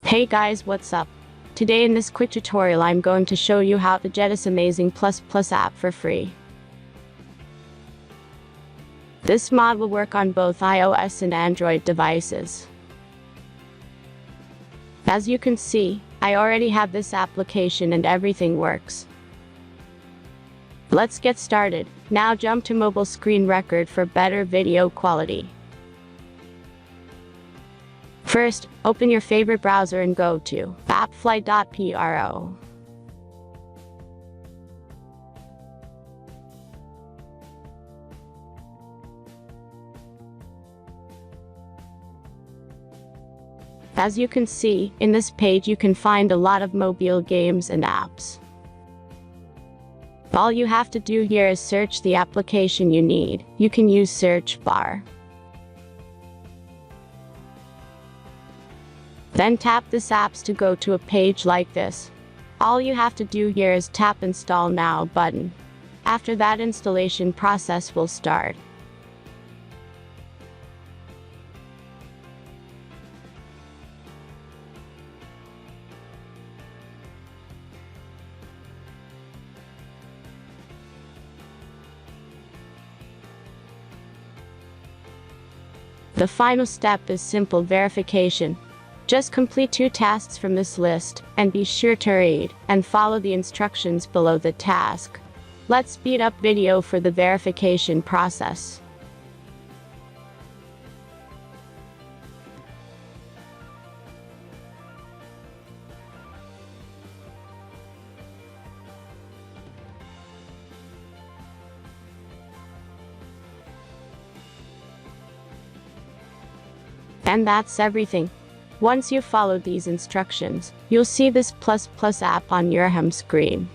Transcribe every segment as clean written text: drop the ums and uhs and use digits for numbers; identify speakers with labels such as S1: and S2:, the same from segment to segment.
S1: Hey guys, what's up? Today in this quick tutorial I'm going to show you how to get this amazing Plus Plus app for free. This mod will work on both iOS and Android devices. As you can see, I already have this application and everything works. Let's get started. Now jump to mobile screen record for better video quality. First, open your favorite browser and go to appflight.pro. As you can see, in this page you can find a lot of mobile games and apps. All you have to do here is search the application you need. You can use search bar. Then tap this apps to go to a page like this. All you have to do here is tap Install Now button. After that, installation process will start. The final step is simple verification. Just complete 2 tasks from this list, and be sure to read and follow the instructions below the task. Let's speed up video for the verification process. And that's everything. Once you follow these instructions, you'll see this Plus Plus app on your home screen.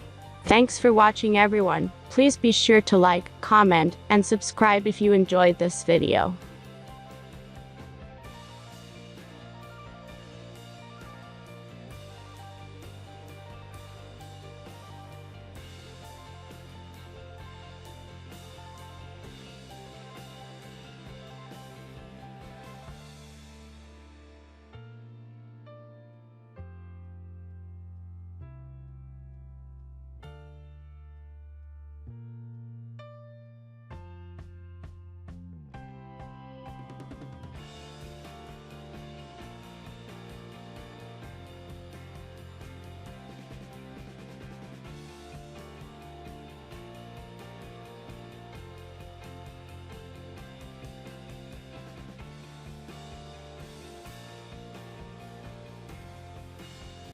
S1: Thanks for watching everyone. Please be sure to like, comment, and subscribe if you enjoyed this video.